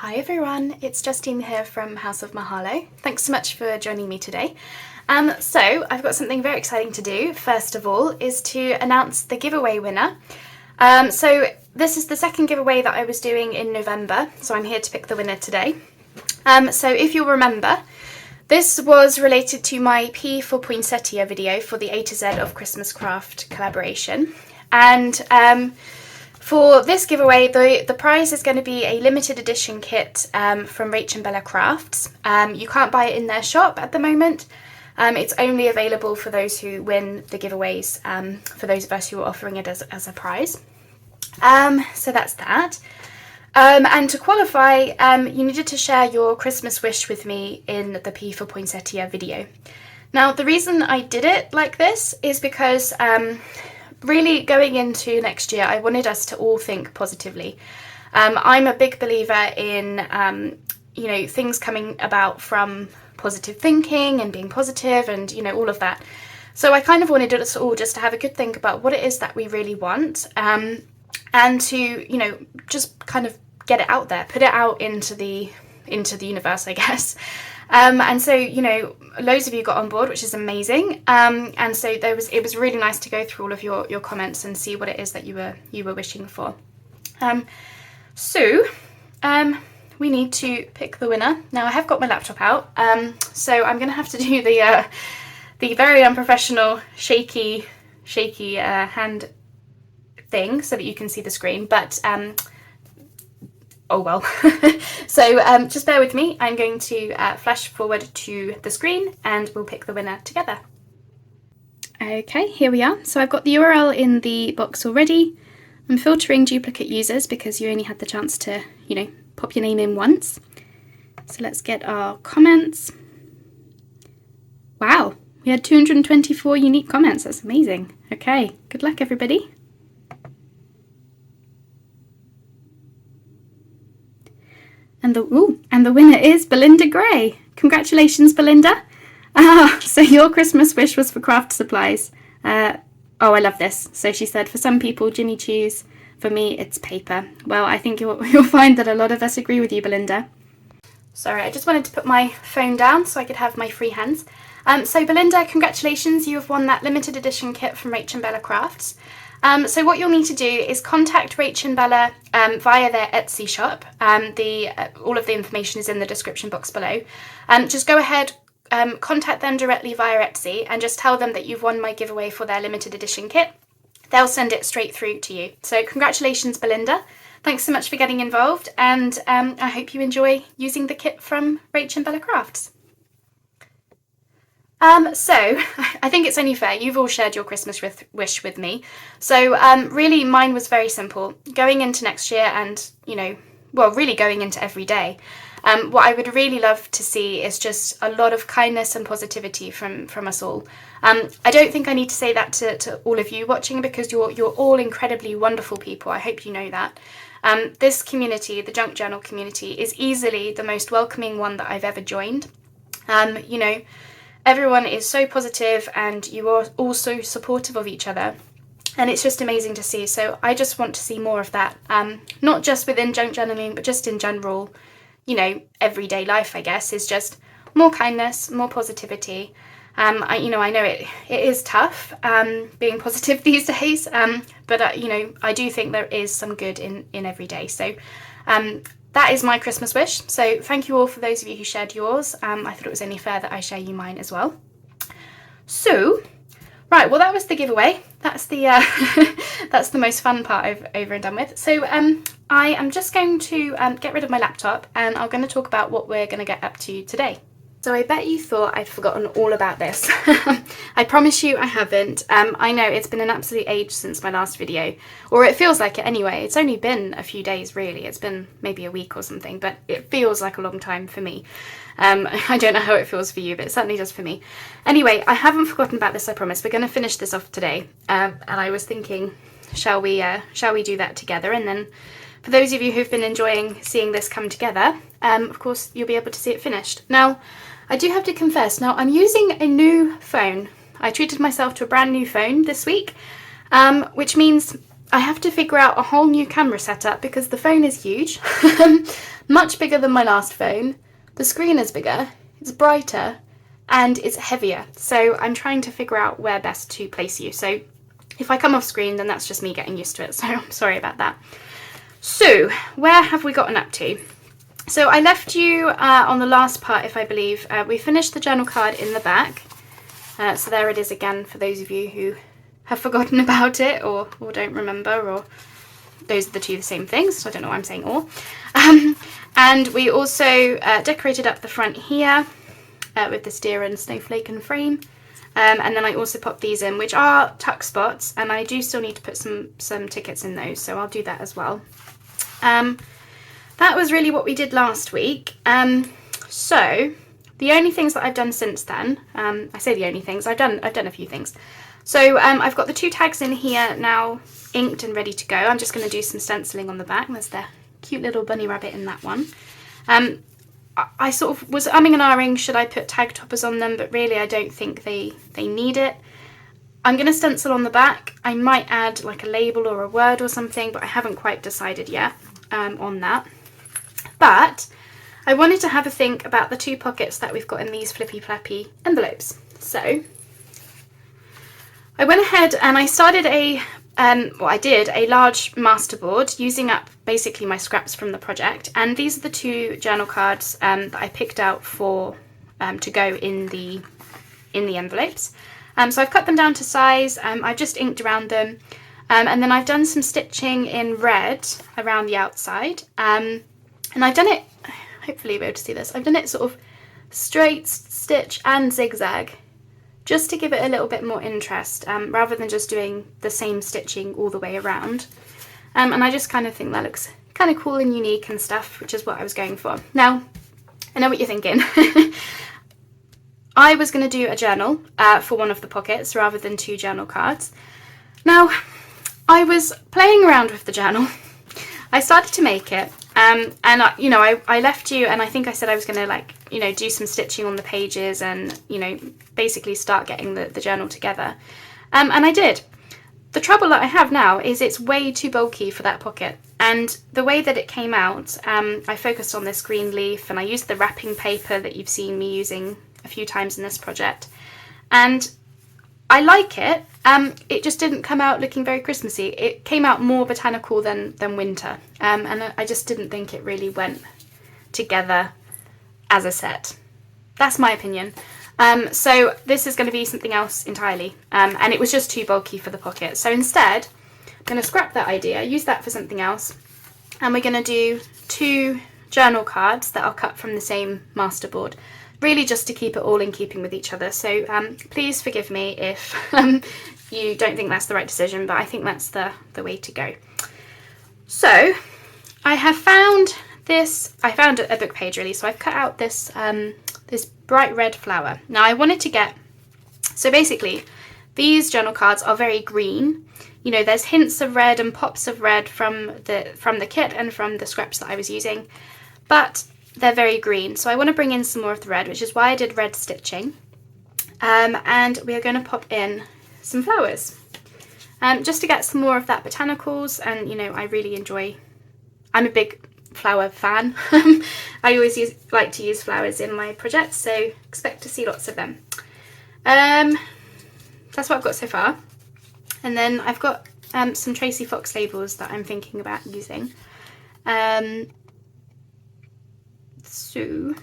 Hi everyone, it's Justine here from House of Mahalo. Thanks so much for joining me today. So I've got something very exciting to do. First of all is to announce the giveaway winner. So this is the second giveaway that I was doing in November, so I'm here to pick the winner today. So if you'll remember, this was related to my P for Poinsettia video for the A to Z of Christmas Craft collaboration. And for this giveaway, the prize is going to be a limited edition kit from Rach and Bella Crafts. You can't buy it in their shop at the moment. It's only available for those who win the giveaways, for those of us who are offering it as a prize. So that's that. And to qualify, you needed to share your Christmas wish with me in the P for Poinsettia video. Now, the reason I did it like this is because really going into next year, I wanted us to all think positively. I'm a big believer in, things coming about from positive thinking and being positive and, all of that. So I kind of wanted us all just to have a good think about what it is that we really want, and to, just kind of get it out there, put it out into the universe, I guess. And so, loads of you got on board, which is amazing. And so it was really nice to go through all of your comments and see what it is that you were wishing for. So we need to pick the winner. Now I have got my laptop out, so I'm going to have to do the very unprofessional shaky hand thing so that you can see the screen, but oh well. So just bear with me. I'm going to flash forward to the screen and we'll pick the winner together. Okay, here we are. So I've got the URL in the box already. I'm filtering duplicate users because you only had the chance to, pop your name in once. So let's get our comments. Wow, we had 224 unique comments. That's amazing. Okay, good luck everybody. And the winner is Belinda Gray. Congratulations, Belinda. So your Christmas wish was for craft supplies. I love this. So she said, for some people, Jimmy Choos. For me, it's paper. Well, I think you'll find that a lot of us agree with you, Belinda. Sorry, I just wanted to put my phone down so I could have my free hands. So Belinda, congratulations. You have won that limited edition kit from Rach and Bella Crafts. So what you'll need to do is contact Rach and Bella via their Etsy shop. All of the information is in the description box below. Just go ahead, contact them directly via Etsy and just tell them that you've won my giveaway for their limited edition kit. They'll send it straight through to you. So congratulations, Belinda. Thanks so much for getting involved, and I hope you enjoy using the kit from Rach and Bella Crafts. So I think it's only fair, you've all shared your Christmas wish with me. So really mine was very simple. Going into next year and, really going into every day, what I would really love to see is just a lot of kindness and positivity from us all. I don't think I need to say that to all of you watching because you're all incredibly wonderful people. I hope you know that. This community, the Junk Journal community, is easily the most welcoming one that I've ever joined. Everyone is so positive and you are all so supportive of each other. And it's just amazing to see. So I just want to see more of that. Not just within junk journaling, but just in general, everyday life, I guess, is just more kindness, more positivity. I know it is tough being positive these days, but I do think there is some good in every day. So that is my Christmas wish. So thank you all for those of you who shared yours. I thought it was only fair that I share you mine as well. So, right, well that was the giveaway. That's the that's the most fun part I've over and done with. So I am just going to get rid of my laptop and I'm going to talk about what we're going to get up to today. So I bet you thought I'd forgotten all about this. I promise you I haven't. I know it's been an absolute age since my last video, or it feels like it anyway. It's only been a few days really. It's been maybe a week or something, but it feels like a long time for me. I don't know how it feels for you, but it certainly does for me. Anyway, I haven't forgotten about this, I promise. We're going to finish this off today. And I was thinking, shall we do that together? And then for those of you who've been enjoying seeing this come together, of course, you'll be able to see it finished. Now, I do have to confess, now I'm using a new phone. I treated myself to a brand new phone this week, which means I have to figure out a whole new camera setup because the phone is huge, much bigger than my last phone. The screen is bigger, it's brighter, and it's heavier. So I'm trying to figure out where best to place you. So if I come off screen, then that's just me getting used to it. So I'm sorry about that. So where have we gotten up to? So I left you on the last part, if I believe. We finished the journal card in the back. So there it is again for those of you who have forgotten about it or don't remember, or those are the same things, so I don't know why I'm saying or. And we also decorated up the front here with this deer and snowflake and frame. And then I also popped these in, which are tuck spots, and I do still need to put some tickets in those, so I'll do that as well. That was really what we did last week. So the only things that I've done since then, I say the only things, I've done a few things. So I've got the 2 tags in here now inked and ready to go. I'm just going to do some stenciling on the back. There's the cute little bunny rabbit in that one. I sort of was umming and ahhing, should I put tag toppers on them, but really I don't think they need it. I'm going to stencil on the back. I might add like a label or a word or something, but I haven't quite decided yet on that. But I wanted to have a think about the 2 pockets that we've got in these flippy flappy envelopes. So I went ahead and I started I did a large masterboard using up basically my scraps from the project, and these are the 2 journal cards that I picked out for to go in the envelopes. So I've cut them down to size. I've just inked around them, and then I've done some stitching in red around the outside, and I've done it, hopefully you'll be able to see this, I've done it sort of straight stitch and zigzag, just to give it a little bit more interest, rather than just doing the same stitching all the way around. And I just kind of think that looks kind of cool and unique and stuff, which is what I was going for. Now, I know what you're thinking. I was going to do a journal for one of the pockets rather than 2 journal cards. Now, I was playing around with the journal. I started to make it, and I left you, and I think I said I was going to do some stitching on the pages and basically start getting the journal together, and I did. The trouble that I have now is it's way too bulky for that pocket, and the way that it came out, I focused on this green leaf, and I used the wrapping paper that you've seen me using a few times in this project, and I like it. It just didn't come out looking very Christmassy. It came out more botanical than winter, and I just didn't think it really went together as a set. That's my opinion. So this is going to be something else entirely, and it was just too bulky for the pocket. So instead, I'm going to scrap that idea, use that for something else, and we're going to do 2 journal cards that are cut from the same masterboard, really just to keep it all in keeping with each other. So please forgive me if you don't think that's the right decision, but I think that's the way to go. So I have found this, I found a book page really, so I've cut out this this bright red flower. Now I wanted to get, so basically these journal cards are very green. There's hints of red and pops of red from the kit and from the scraps that I was using, but they're very green. So I want to bring in some more of the red, which is why I did red stitching. And we are going to pop in some flowers, just to get some more of that botanicals. And I really enjoy, I'm a big flower fan. I always like to use flowers in my projects, so expect to see lots of them. That's what I've got so far. And then I've got some Tracy Fox labels that I'm thinking about using. So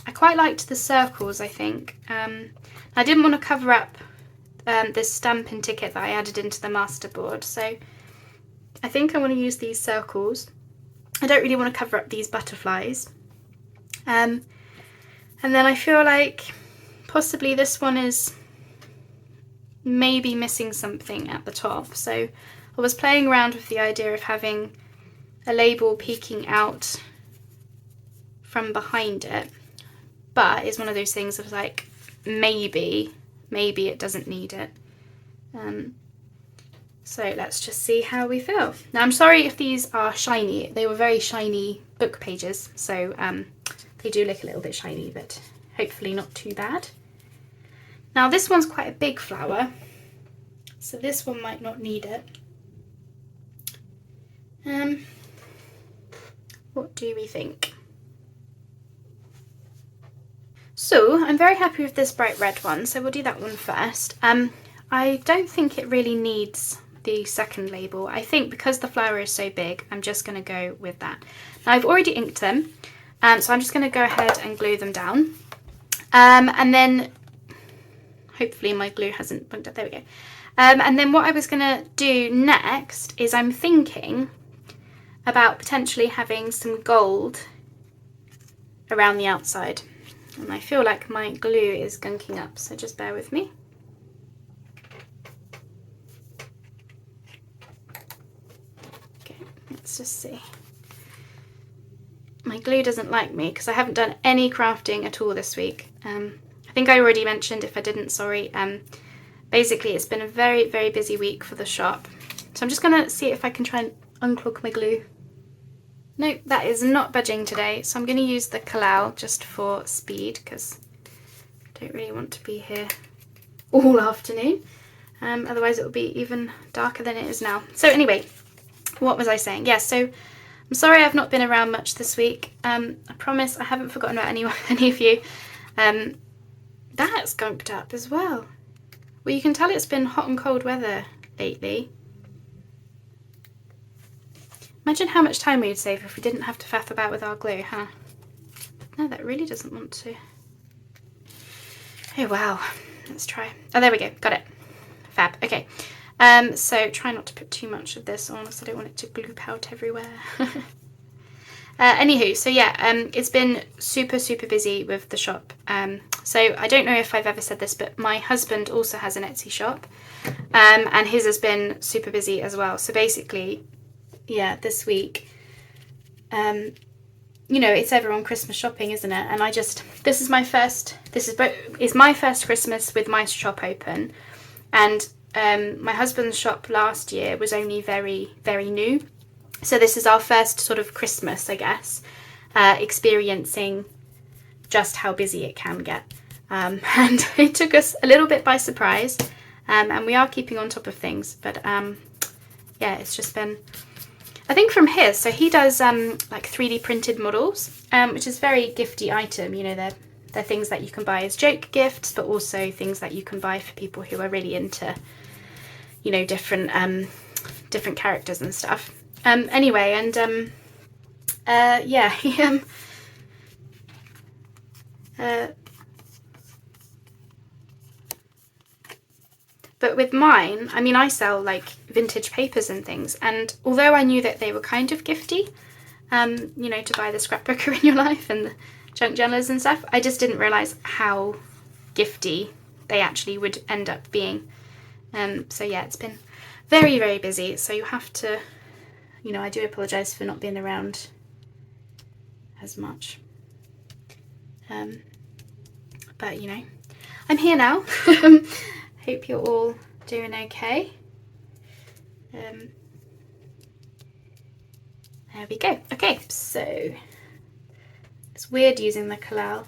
I quite liked the circles, I think. I didn't want to cover up this stamp and ticket that I added into the masterboard, so I think I want to use these circles. I don't really want to cover up these butterflies. And then I feel like possibly this one is maybe missing something at the top. So I was playing around with the idea of having a label peeking out from behind it, but it's one of those things of like, maybe it doesn't need it. So let's just see how we feel. Now I'm sorry if these are shiny. They were very shiny book pages, so they do look a little bit shiny, but hopefully not too bad. Now this one's quite a big flower, So this one might not need it. What do we think? So I'm very happy with this bright red one, so we'll do that one first. I don't think it really needs the second label. I think because the flower is so big, I'm just going to go with that. Now I've already inked them, so I'm just going to go ahead and glue them down. And then hopefully my glue hasn't bunked up. There we go. And then what I was going to do next is I'm thinking about potentially having some gold around the outside. And I feel like my glue is gunking up, so just bear with me. Okay, let's just see. My glue doesn't like me because I haven't done any crafting at all this week. I think I already mentioned, if I didn't, sorry. Basically, it's been a very, very busy week for the shop. So I'm just going to see if I can try and unclog my glue. Nope, that is not budging today, so I'm going to use the Collal just for speed because I don't really want to be here all afternoon. Otherwise it will be even darker than it is now. So anyway, what was I saying? Yes, so I'm sorry I've not been around much this week. I promise I haven't forgotten about any of you. That's gunked up as well. Well, you can tell it's been hot and cold weather lately. Imagine how much time we'd save if we didn't have to faff about with our glue, huh? No, that really doesn't want to. Oh, wow. Let's try. Oh, there we go. Got it. Fab. Okay. So try not to put too much of this on because I don't want it to gloop out everywhere. Anywho, so yeah, it's been super, super busy with the shop. So I don't know if I've ever said this, but my husband also has an Etsy shop. And his has been super busy as well. So basically, yeah, this week, you know, it's everyone Christmas shopping, isn't it? And this is my first Christmas with my shop open. And my husband's shop last year was only very, very new. So this is our first sort of Christmas, I guess, experiencing just how busy it can get. And it took us a little bit by surprise. And we are keeping on top of things. But yeah, it's just been... I think from his, so he does like 3D printed models, which is a very gifty item. You know, they're things that you can buy as joke gifts, but also things that you can buy for people who are really into, you know, different characters and stuff. Anyway, and yeah, he but with mine, I mean, I sell like vintage papers and things, and although I knew that they were kind of gifty, you know, to buy the scrapbooker in your life and the junk journals and stuff, I just didn't realise how gifty they actually would end up being. So yeah, it's been very, very busy, so you have to, you know, I do apologise for not being around as much. But, you know, I'm here now. Hope you're all doing okay. There we go. Okay, so it's weird using the Collal.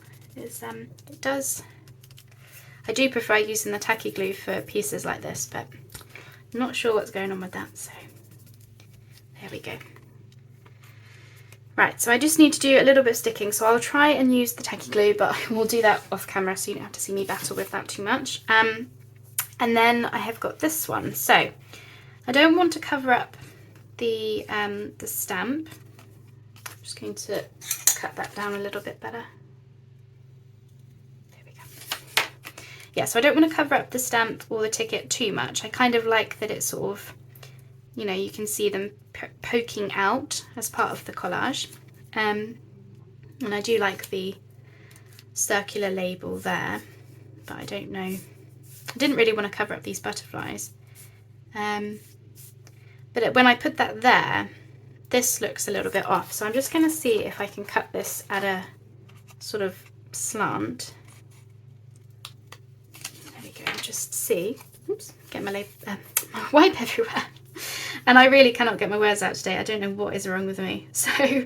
I do prefer using the tacky glue for pieces like this, but I'm not sure what's going on with that, so there we go. Right, so I just need to do a little bit of sticking, so I'll try and use the tacky glue, but we'll do that off camera so you don't have to see me battle with that too much. And then I have got this one. So I don't want to cover up the stamp. I'm just going to cut that down a little bit better. There we go. Yeah, so I don't want to cover up the stamp or the ticket too much. I kind of like that it's sort of, you know, you can see them poking out as part of the collage. And I do like the circular label there, but I don't know. I didn't really want to cover up these butterflies. But when I put that there, this looks a little bit off. So I'm just going to see if I can cut this at a sort of slant. There we go, just see. Oops, get my wipe everywhere. And I really cannot get my words out today. I don't know what is wrong with me. So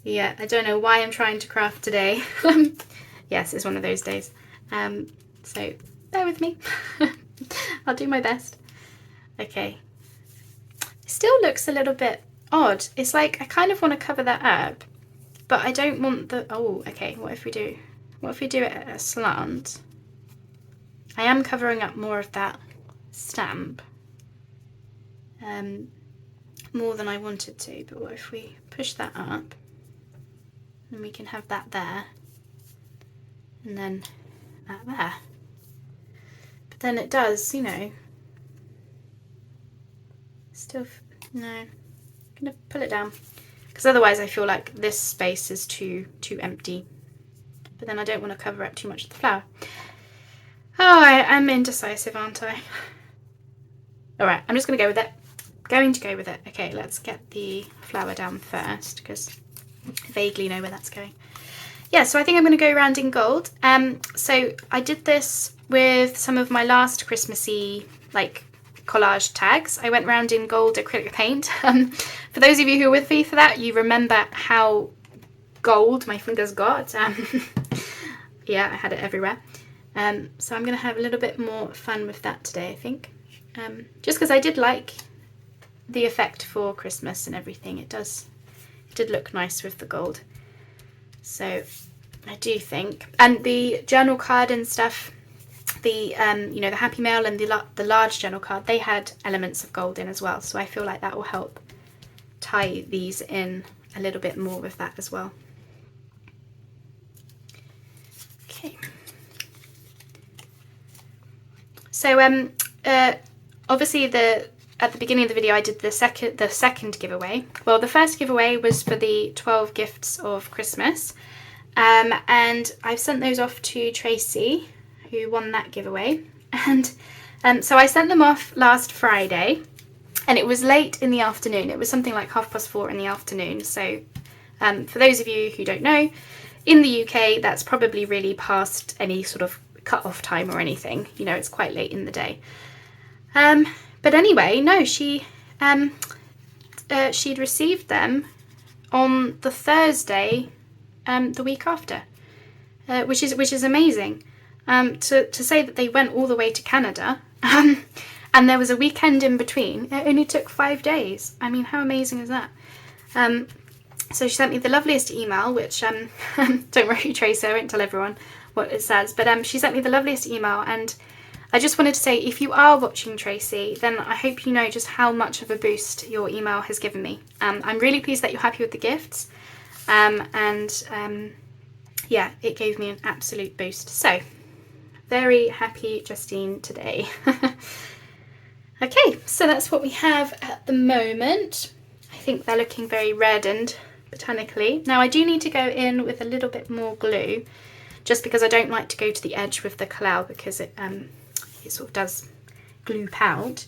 yeah, I don't know why I'm trying to craft today. Yes, it's one of those days. So bear with me. I'll do my best. Okay. It still looks a little bit odd. It's like I kind of want to cover that up, but I don't want the... Oh, okay. What if we do it at a slant? I am covering up more of that stamp. More than I wanted to, but what if we push that up and we can have that there and then that there. But then it does, you know, still, no, I'm gonna pull it down because otherwise I feel like this space is too empty, but then I don't want to cover up too much of the flower. Oh, I'm indecisive, aren't I? All right, I'm just gonna go with it. Going to go with it. Okay, let's get the flower down first because I vaguely know where that's going. Yeah, so I think I'm going to go around in gold. So I did this with some of my last Christmassy like collage tags. I went around in gold acrylic paint. For those of you who are with me for that, you remember how gold my fingers got. Yeah, I had it everywhere. So I'm going to have a little bit more fun with that today, I think. Just because I did like the effect for Christmas and everything. It did look nice with the gold. So I do think, and the journal card and stuff, the you know, the Happy Mail and the large journal card, they had elements of gold in as well. So I feel like that will help tie these in a little bit more with that as well. Okay. So obviously at the beginning of the video I did the second giveaway. Well, the first giveaway was for the 12 gifts of Christmas, and I've sent those off to Tracy, who won that giveaway, and so I sent them off last Friday, and it was late in the afternoon. It was something like 4:30 in the afternoon. So for those of you who don't know, in the UK that's probably really past any sort of cut-off time or anything. You know, it's quite late in the day. But anyway, no, she'd received them on the Thursday, the week after, which is amazing. To say that they went all the way to Canada, and there was a weekend in between. It only took 5 days. I mean, how amazing is that? So she sent me the loveliest email, which don't worry, Tracy, I won't tell everyone what it says, but she sent me the loveliest email, and I just wanted to say, if you are watching, Tracy, then I hope you know just how much of a boost your email has given me. I'm really pleased that you're happy with the gifts, yeah, it gave me an absolute boost. So, very happy Justine today. Okay, so that's what we have at the moment. I think they're looking very red and botanically. Now I do need to go in with a little bit more glue, just because I don't like to go to the edge with the collal because it sort of does gloop out.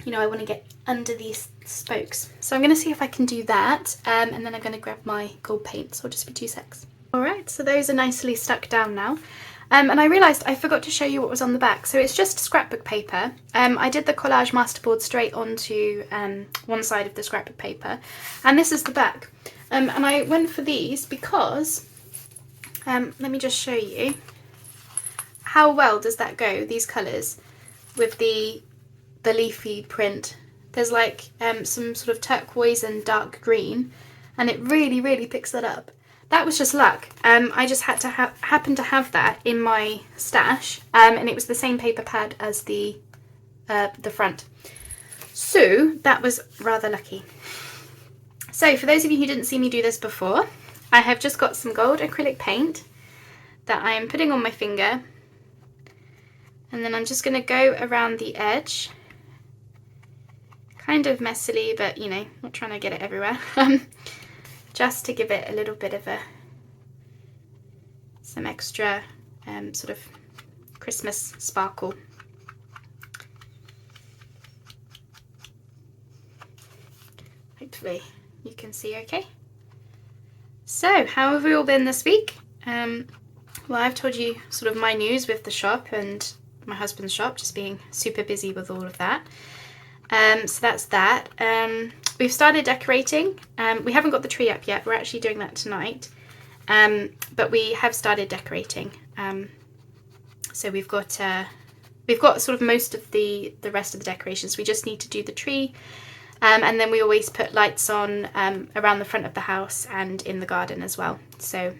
You know, I want to get under these spokes. So I'm going to see if I can do that, and then I'm going to grab my gold paint, so I'll just be 2 secs. Alright, so those are nicely stuck down now. And I realised I forgot to show you what was on the back. So it's just scrapbook paper. I did the collage masterboard straight onto one side of the scrapbook paper, and this is the back. And I went for these because, let me just show you. How well does that go, these colours, with the leafy print? There's like some sort of turquoise and dark green, and it really, really picks that up. That was just luck. I just had to happen to have that in my stash, and it was the same paper pad as the front. So that was rather lucky. So for those of you who didn't see me do this before, I have just got some gold acrylic paint that I am putting on my finger, and then I'm just going to go around the edge, kind of messily, but you know, not trying to get it everywhere. Just to give it a little bit of some extra sort of Christmas sparkle. Hopefully you can see okay. So how have we all been this week? Well, I've told you sort of my news with the shop and my husband's shop, just being super busy with all of that. So that's that. We've started decorating. We haven't got the tree up yet. We're actually doing that tonight. But we have started decorating. So we've got we've got sort of most of the rest of the decorations. We just need to do the tree. And then we always put lights on around the front of the house and in the garden as well. So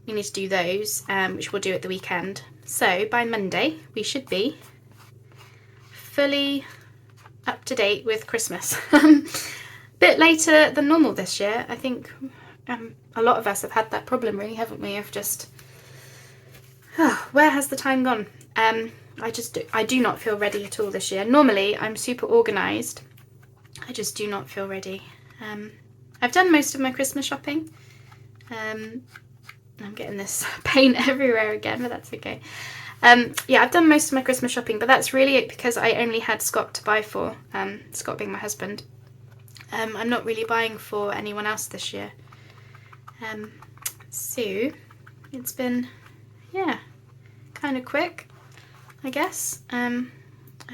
we need to do those, which we'll do at the weekend. So by Monday, we should be fully up to date with Christmas. Bit later than normal this year. I think a lot of us have had that problem, really, haven't we? Of just, where has the time gone? I do not feel ready at all this year. Normally, I'm super organised. I just do not feel ready. I've done most of my Christmas shopping. I'm getting this paint everywhere again, but that's okay. Yeah, I've done most of my Christmas shopping, but that's really it because I only had Scott to buy for, Scott being my husband. I'm not really buying for anyone else this year. So, it's been, yeah, kind of quick, I guess. I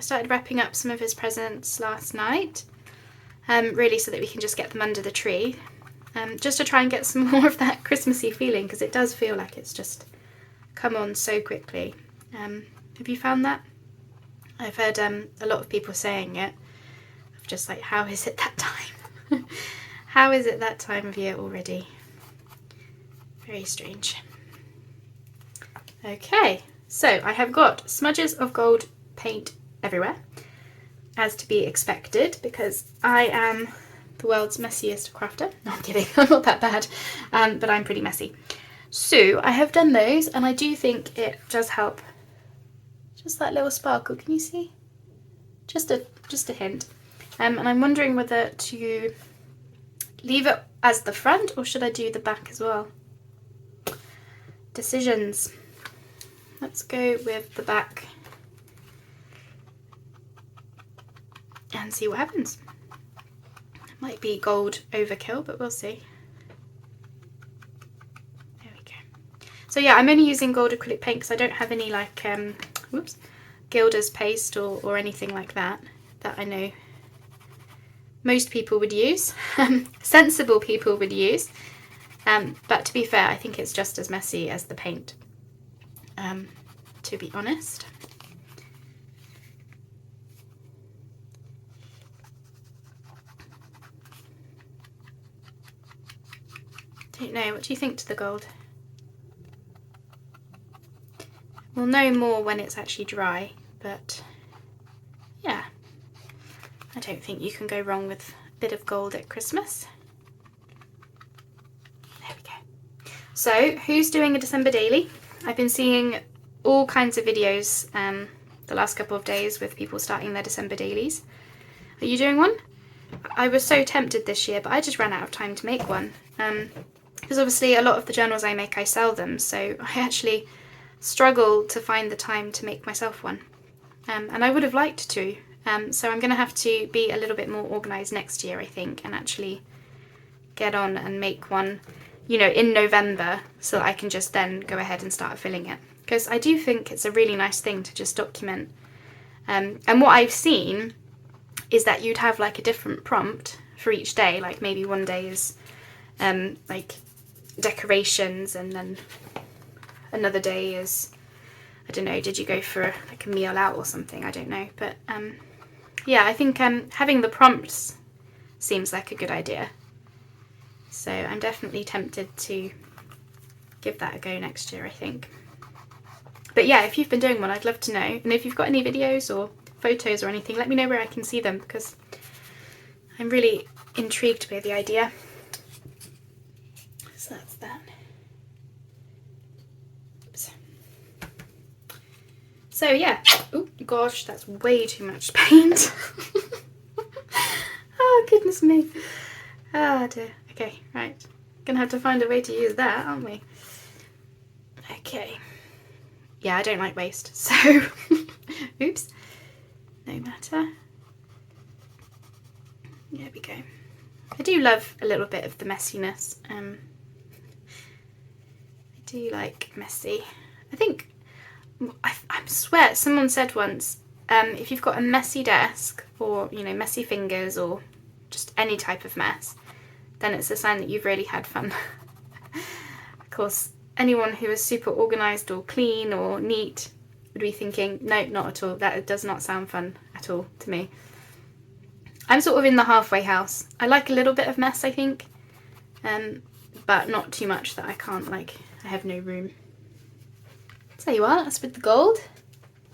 started wrapping up some of his presents last night, really so that we can just get them under the tree. Just to try and get some more of that Christmassy feeling, because it does feel like it's just come on so quickly. Have you found that? I've heard a lot of people saying it, of just like, how is it that time? How is it that time of year already? Very strange. Okay, so I have got smudges of gold paint everywhere, as to be expected, because I am the world's messiest crafter. No, I'm kidding, I'm not that bad, but I'm pretty messy. So I have done those, and I do think it does help. Just that little sparkle, can you see? Just a hint. And I'm wondering whether to leave it as the front or should I do the back as well? Decisions. Let's go with the back and see what happens. Might be gold overkill, but we'll see. There we go. So yeah, I'm only using gold acrylic paint because I don't have any like Gilda's paste or anything like that I know most people would use, sensible people would use, but to be fair, I think it's just as messy as the paint, to be honest. Don't know, what do you think to the gold? We'll know more when it's actually dry, but yeah, I don't think you can go wrong with a bit of gold at Christmas. There we go. So, who's doing a December daily? I've been seeing all kinds of videos the last couple of days with people starting their December dailies. Are you doing one? I was so tempted this year, but I just ran out of time to make one. Because obviously a lot of the journals I make, I sell them, so I actually struggle to find the time to make myself one. And I would have liked to, so I'm going to have to be a little bit more organised next year, I think, and actually get on and make one, you know, in November, so that I can just then go ahead and start filling it. Because I do think it's a really nice thing to just document. And what I've seen is that you'd have like a different prompt for each day, like maybe one day is like decorations, and then another day is, I don't know, did you go for like a meal out or something? I don't know, but yeah, I think having the prompts seems like a good idea, so I'm definitely tempted to give that a go next year, I think. But yeah, if you've been doing one, I'd love to know, and if you've got any videos or photos or anything, let me know where I can see them, because I'm really intrigued by the idea. So that's that. Oops. So yeah, oh gosh, that's way too much paint. Oh goodness me. Oh dear. Okay, right. Gonna have to find a way to use that, aren't we? Okay. Yeah, I don't like waste, so oops. No matter. There we go. I do love a little bit of the messiness. I do like messy. I think, I swear, someone said once, if you've got a messy desk, or, you know, messy fingers, or just any type of mess, then it's a sign that you've really had fun. Of course, anyone who is super organised or clean or neat would be thinking, no, not at all. That does not sound fun at all to me. I'm sort of in the halfway house. I like a little bit of mess, I think, but not too much that I can't, like, I have no room. Tell you what, that's with the gold.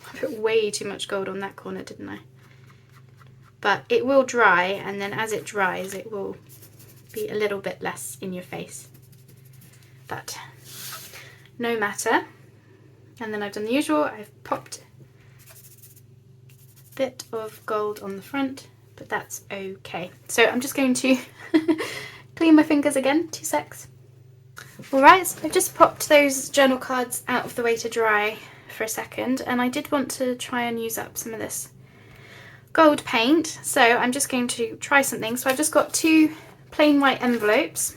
I put way too much gold on that corner, didn't I? But it will dry, and then as it dries, it will be a little bit less in your face. But no matter. And then I've done the usual. I've popped a bit of gold on the front, but that's okay. So I'm just going to clean my fingers again, 2 secs. Alright, so I've just popped those journal cards out of the way to dry for a second, and I did want to try and use up some of this gold paint, so I'm just going to try something. So I've just got 2 plain white envelopes,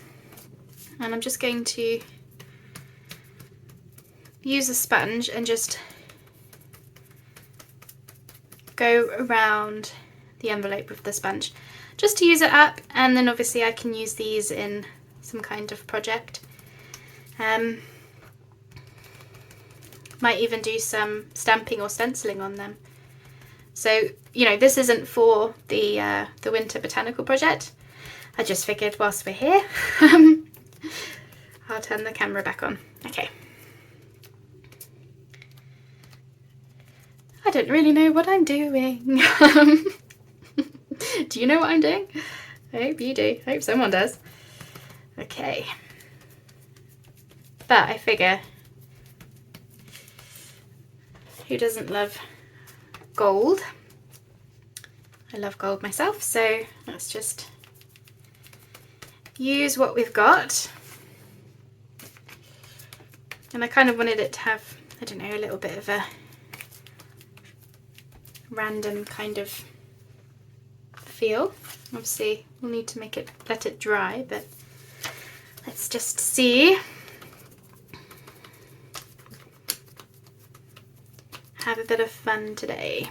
and I'm just going to use a sponge and just go around the envelope with the sponge just to use it up, and then obviously I can use these in some kind of project. Might even do some stamping or stenciling on them. So, you know, this isn't for the winter botanical project. I just figured whilst we're here, I'll turn the camera back on. Okay. I don't really know what I'm doing. Do you know what I'm doing? I hope you do. I hope someone does. Okay. But I figure, who doesn't love gold? I love gold myself, so let's just use what we've got. And I kind of wanted it to have, I don't know, a little bit of a random kind of feel. Obviously we'll need to let it dry, but let's just see. Have a bit of fun today.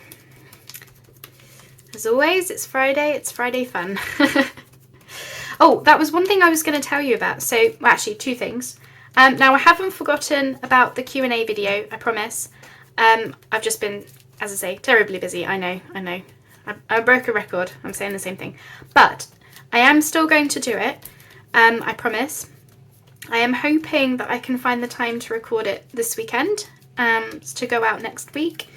As always, it's Friday fun. Oh, that was one thing I was going to tell you about. So, well, actually 2 things. Now I haven't forgotten about the Q&A video, I promise. I've just been, as I say, terribly busy. I know. I broke a record. I'm saying the same thing. But I am still going to do it. I promise. I am hoping that I can find the time to record it this weekend. To go out next week.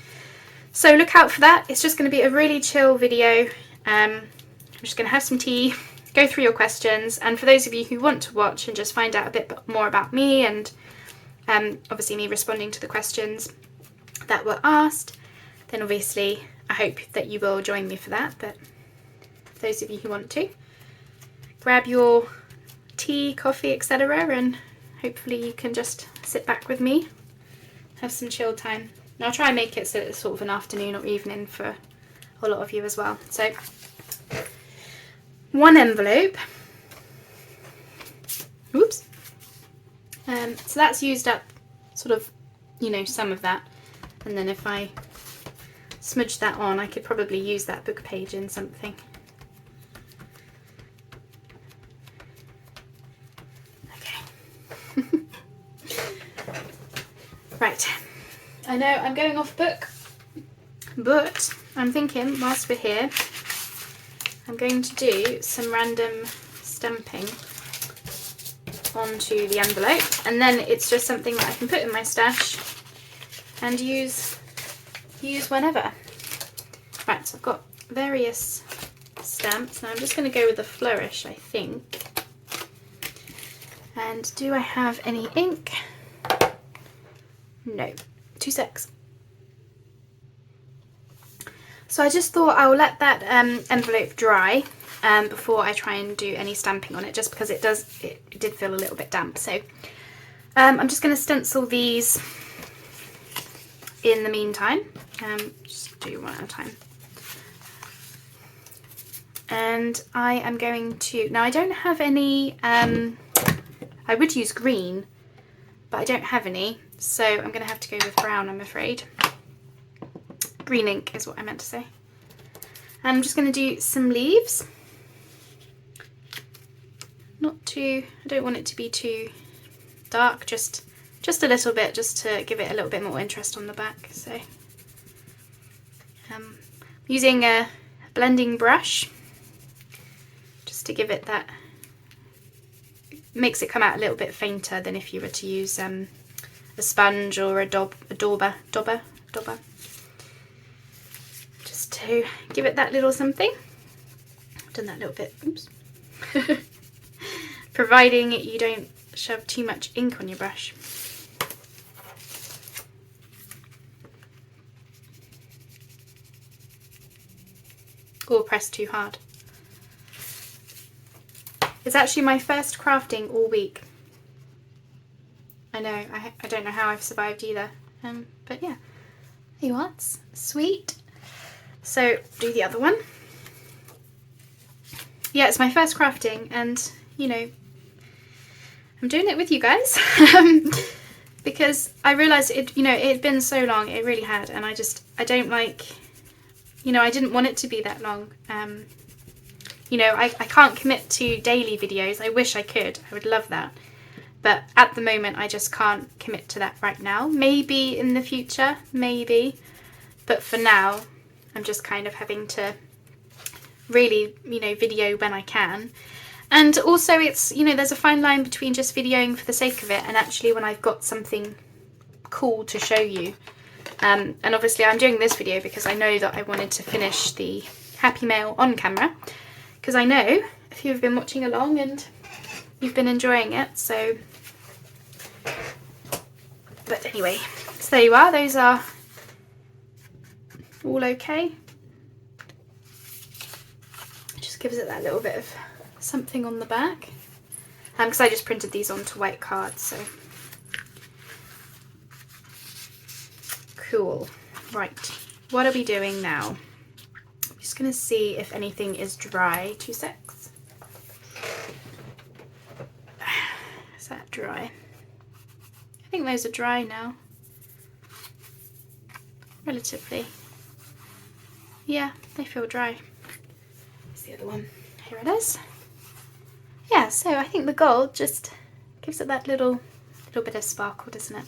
So look out for that. It's just going to be a really chill video. I'm just going to have some tea, go through your questions, and for those of you who want to watch and just find out a bit more about me and obviously me responding to the questions that were asked, then obviously I hope that you will join me for that. But for those of you who want to, grab your tea, coffee, etc., and hopefully you can just sit back with me, have some chill time. And I'll try and make it so it's sort of an afternoon or evening for a lot of you as well. So 1 envelope. Oops. So that's used up sort of, you know, some of that. And then if I smudge that on, I could probably use that book page in something. Okay. Right. I know I'm going off book, but I'm thinking whilst we're here, I'm going to do some random stamping onto the envelope, and then it's just something that I can put in my stash and use whenever. Right, so I've got various stamps. Now I'm just going to go with a flourish, I think. And do I have any ink? No. 2 secs. So I just thought I will let that envelope dry before I try and do any stamping on it, just because it did feel a little bit damp. So I'm just going to stencil these in the meantime. Just do one at a time. And I am going to, now I don't have any, I would use green, but I don't have any. So I'm going to have to go with brown, I'm afraid. Green ink is what I meant to say. And I'm just going to do some leaves. Not too, I don't want it to be too dark, just just a little bit, just to give it a little bit more interest on the back. So using a blending brush just to give it that, makes it come out a little bit fainter than if you were to use a sponge or a dauber, just to give it that little something. I've done that little bit, oops. Providing you don't shove too much ink on your brush. Or press too hard. It's actually my first crafting all week. I know, I don't know how I've survived either. But yeah, there you are, it's sweet. So do the other one. Yeah, it's my first crafting, and you know, I'm doing it with you guys. Because I realised it, you know, it had been so long, it really had, and I don't like, you know, I didn't want it to be that long. You know, I can't commit to daily videos. I wish I could. I would love that. But at the moment, I just can't commit to that right now. Maybe in the future, maybe. But for now, I'm just kind of having to really, you know, video when I can. And also it's, you know, there's a fine line between just videoing for the sake of it and actually when I've got something cool to show you. And obviously I'm doing this video because I know that I wanted to finish the Happy Mail on camera. Because I know if you've been watching along and you've been enjoying it, so. But anyway, so there you are, those are all okay. Just gives it that little bit of something on the back. Because I just printed these onto white cards, so. Cool. Right, what are we doing now? I'm just going to see if anything is dry. 2 secs. Is that dry? I think those are dry now. Relatively. Yeah, they feel dry. Here's the other one. Here it is. Yeah, so I think the gold just gives it that little bit of sparkle, doesn't it?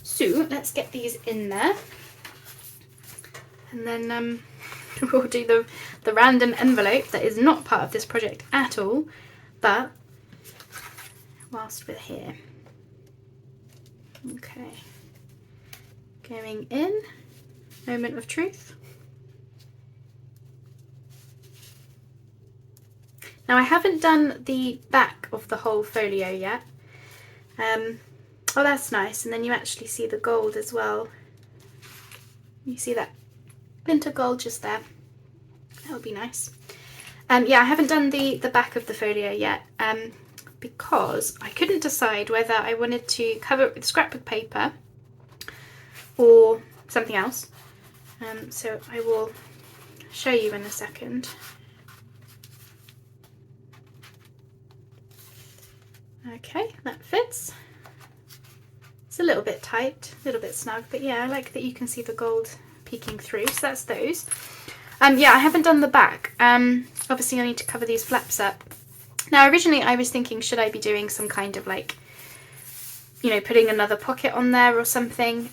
So let's get these in there. And then we'll do the random envelope that is not part of this project at all, but whilst we're here. Okay. Going in. Moment of truth. Now I haven't done the back of the whole folio yet. Oh, that's nice. And then you actually see the gold as well. You see that glint of gold just there. That would be nice. Yeah, I haven't done the back of the folio yet because I couldn't decide whether I wanted to cover it with scrapbook paper or something else. So I will show you in a second. Okay, that fits. It's a little bit tight, a little bit snug, but yeah, I like that you can see the gold peeking through, so that's those. Yeah, I haven't done the back. Obviously I need to cover these flaps up. Now originally I was thinking, should I be doing some kind of like, you know, putting another pocket on there or something.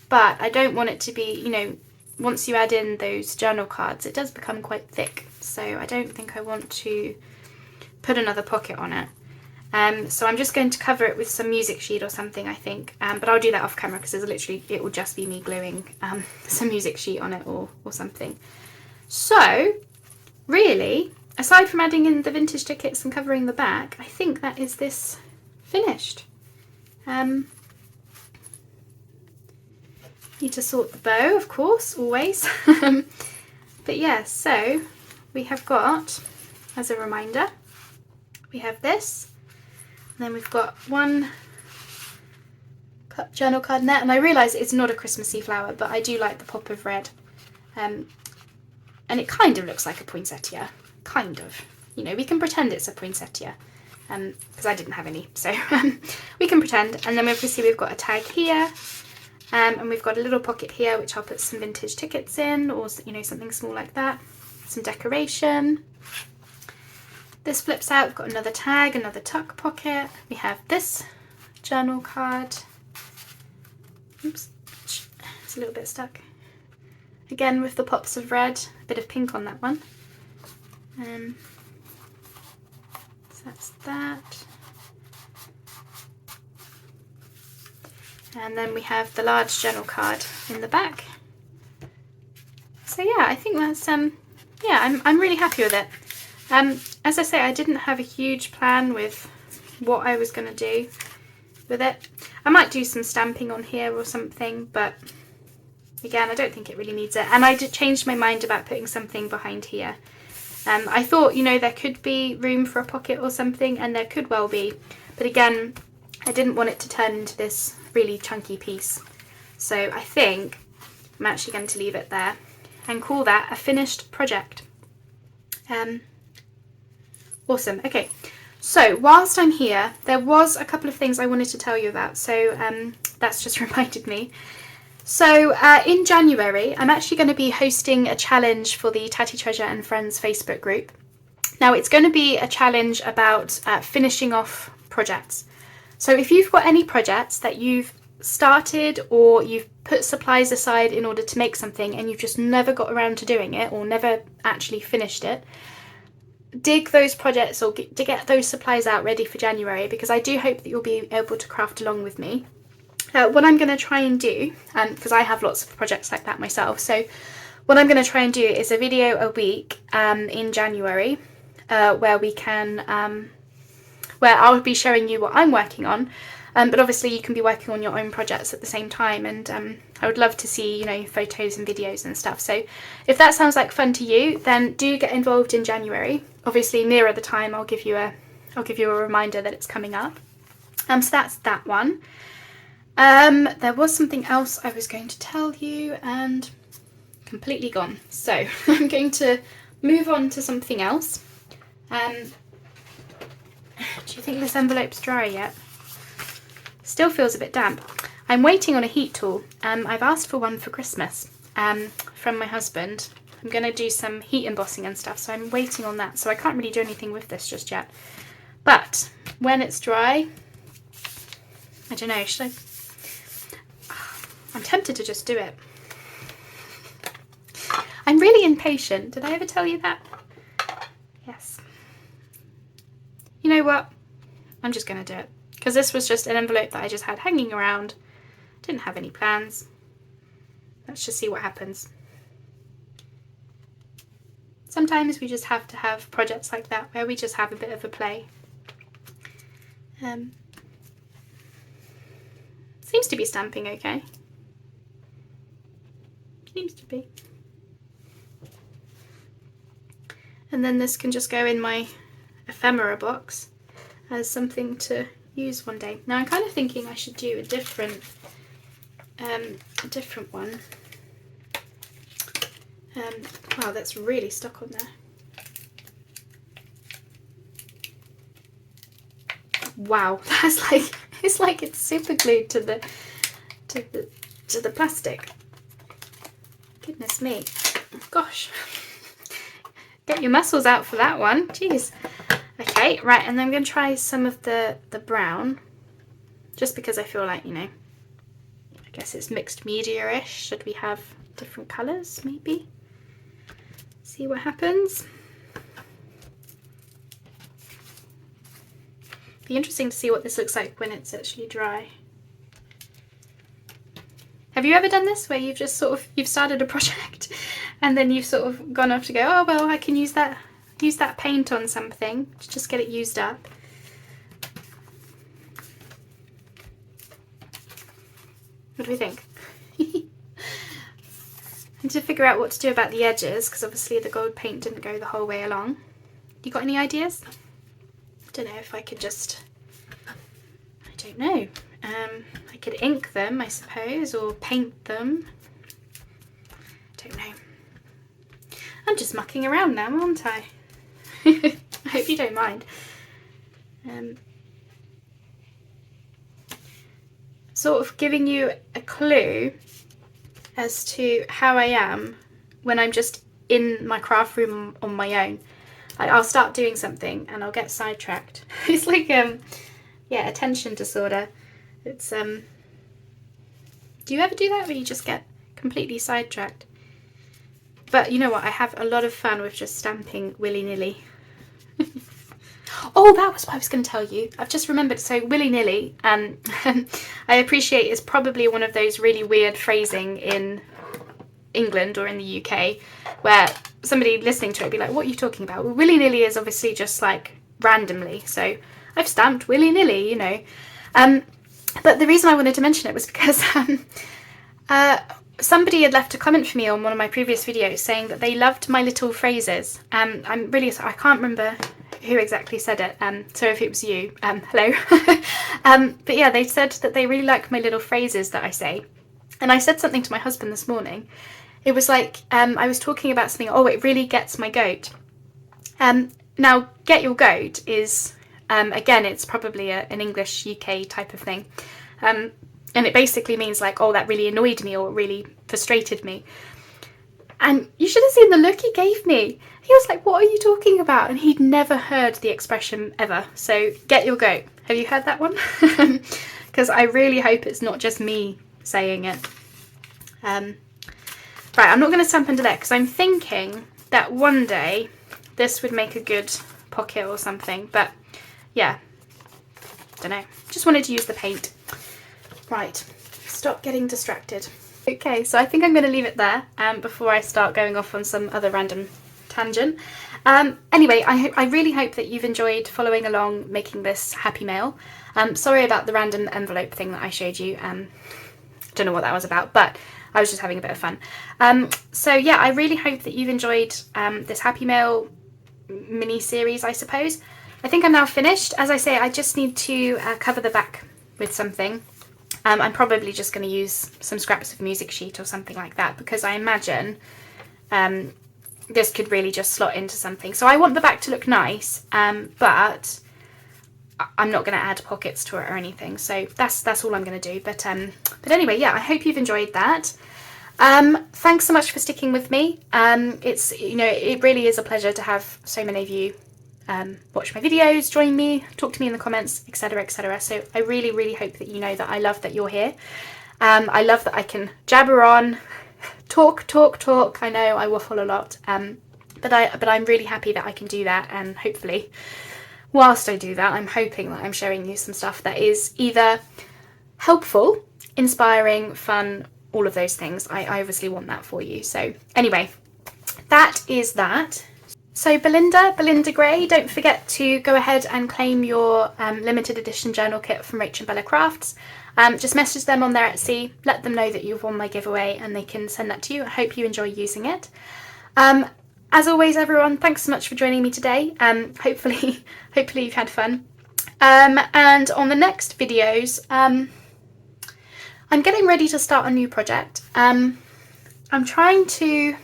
But I don't want it to be, you know, once you add in those journal cards, it does become quite thick. So I don't think I want to put another pocket on it. So I'm just going to cover it with some music sheet or something, I think. But I'll do that off camera because there's literally, it will just be me gluing some music sheet on it or something. So really, aside from adding in the vintage tickets and covering the back, I think that is this finished. Need to sort the bow, of course, always. But yeah, so we have got, as a reminder, we have this. And then we've got one journal card in there, and I realise it's not a Christmassy flower, but I do like the pop of red. And it kind of looks like a poinsettia, kind of. You know, we can pretend it's a poinsettia, because I didn't have any, so we can pretend. And then obviously we've got a tag here, and we've got a little pocket here, which I'll put some vintage tickets in, or you know, something small like that. Some decoration. this flips out. We've got another tag, another tuck pocket. We have this journal card. Oops, it's a little bit stuck. Again with the pops of red, a bit of pink on that one. So that's that. And then we have the large journal card in the back. So yeah, I think that's yeah, I'm really happy with it. As I say, I didn't have a huge plan with what I was going to do with it. I might do some stamping on here or something, but again, I don't think it really needs it. And I did change my mind about putting something behind here. I thought, you know, there could be room for a pocket or something, and there could well be. But again, I didn't want it to turn into this really chunky piece. So I think I'm actually going to leave it there and call that a finished project. Awesome. Okay, so whilst I'm here, there was a couple of things I wanted to tell you about. So that's just reminded me. So in January, I'm actually going to be hosting a challenge for the Tatty Treasure and Friends Facebook group. Now it's going to be a challenge about finishing off projects. So if you've got any projects that you've started or you've put supplies aside in order to make something and you've just never got around to doing it or never actually finished it, dig those projects or get those supplies out ready for January, because I do hope that you'll be able to craft along with me. What I'm going to try and do, because I have lots of projects like that myself, so what I'm going to try and do is a video a week in January where we can, where I'll be showing you what I'm working on, but obviously you can be working on your own projects at the same time, and I would love to see, you know, photos and videos and stuff. So if that sounds like fun to you, then do get involved in January. Obviously nearer the time I'll give you a reminder that it's coming up. So that's that one. There was something else I was going to tell you and completely gone. So I'm going to move on to something else. Do you think this envelope's dry yet? Still feels a bit damp. I'm waiting on a heat tool. I've asked for one for Christmas from my husband. I'm going to do some heat embossing and stuff, so I'm waiting on that. So I can't really do anything with this just yet. But when it's dry, I don't know, should I? I'm tempted to just do it. I'm really impatient. Did I ever tell you that? Yes. You know what? I'm just going to do it. Because this was just an envelope that I just had hanging around. Didn't have any plans. Let's just see what happens. Sometimes we just have to have projects like that where we just have a bit of a play. Seems to be stamping okay. Seems to be. And then this can just go in my ephemera box as something to use one day. Now I'm kind of thinking I should do a different one. Wow, that's really stuck on there. Wow, that's like, it's like it's super glued to the plastic. Goodness me. Gosh. Get your muscles out for that one. Jeez. Okay, right, and then I'm going to try some of the brown, just because I feel like, you know, I guess it's mixed media-ish. Should we have different colours, maybe? See what happens. Be interesting to see what this looks like when it's actually dry. Have you ever done this, where you've just sort of, you've started a project and then you've sort of gone off to go, oh well, I can use that paint on something to just get it used up? What do we think? I need to figure out what to do about the edges, because obviously the gold paint didn't go the whole way along. You got any ideas? I don't know if I could just, I don't know. I could ink them, I suppose, or paint them. I don't know. I'm just mucking around now, aren't I? I hope you don't mind. Sort of giving you a clue as to how I am when I'm just in my craft room on my own. I'll start doing something and I'll get sidetracked. It's like yeah, attention disorder. It's do you ever do that where you just get completely sidetracked? But you know what? I have a lot of fun with just stamping willy-nilly. Oh, that was what I was going to tell you. I've just remembered. So willy-nilly, I appreciate is probably one of those really weird phrasing in England or in the UK where somebody listening to it would be like, what are you talking about? Well, willy-nilly is obviously just like randomly. So I've stamped willy-nilly, you know. But the reason I wanted to mention it was because somebody had left a comment for me on one of my previous videos saying that they loved my little phrases. I'm really sorry, I can't remember who exactly said it, so if it was you, hello. But yeah, they said that they really like my little phrases that I say. And I said something to my husband this morning. It was like, I was talking about something, oh, it really gets my goat. Now, get your goat is, again, it's probably an English UK type of thing. And it basically means like, oh, that really annoyed me or really frustrated me. And you should have seen the look he gave me. He was like, what are you talking about? And he'd never heard the expression ever. So get your goat. Have you heard that one? Because I really hope it's not just me saying it. Right, I'm not going to stamp under there because I'm thinking that one day this would make a good pocket or something. But yeah, don't know. Just wanted to use the paint. Right, stop getting distracted. Okay, so I think I'm going to leave it there before I start going off on some other random tangent. Anyway, I really hope that you've enjoyed following along making this happy mail. Sorry about the random envelope thing that I showed you. Don't know what that was about, but I was just having a bit of fun. So yeah, I really hope that you've enjoyed this happy mail mini series, I suppose. I think I'm now finished. As I say, I just need to cover the back with something. I'm probably just going to use some scraps of music sheet or something like that because I imagine this could really just slot into something. So I want the back to look nice, but I'm not going to add pockets to it or anything. So that's all I'm going to do. But anyway, yeah, I hope you've enjoyed that. Thanks so much for sticking with me. It's, you know, it really is a pleasure to have so many of you watch my videos, join me, talk to me in the comments, etc, etc. So I really, really hope that you know that I love that you're here. I love that I can jabber on, talk. I know I waffle a lot, but I'm really happy that I can do that, and hopefully whilst I do that, I'm hoping that I'm showing you some stuff that is either helpful, inspiring, fun, all of those things. I obviously want that for you. So anyway, that is that. So Belinda Gray, don't forget to go ahead and claim your limited edition journal kit from Rach and Bella Crafts. Just message them on their Etsy, let them know that you've won my giveaway and they can send that to you. I hope you enjoy using it. As always, everyone, thanks so much for joining me today. Hopefully you've had fun. And on the next videos, I'm getting ready to start a new project. I'm trying to...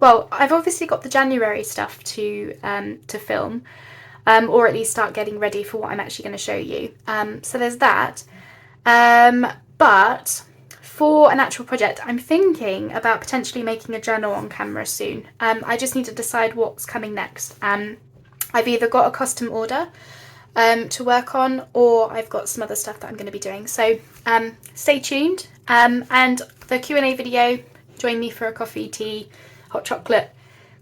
Well, I've obviously got the January stuff to film, or at least start getting ready for what I'm actually going to show you. So there's that. But for an actual project, I'm thinking about potentially making a journal on camera soon. I just need to decide what's coming next. I've either got a custom order to work on, or I've got some other stuff that I'm going to be doing. So stay tuned. And the Q&A video, join me for a coffee, tea, hot chocolate,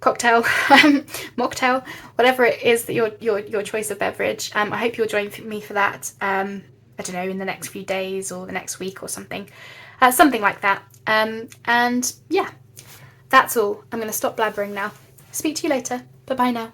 cocktail, mocktail, whatever it is that your choice of beverage. I hope you'll join me for that. I don't know, in the next few days or the next week or something, something like that. And yeah, that's all. I'm going to stop blabbering now. Speak to you later. Bye bye now.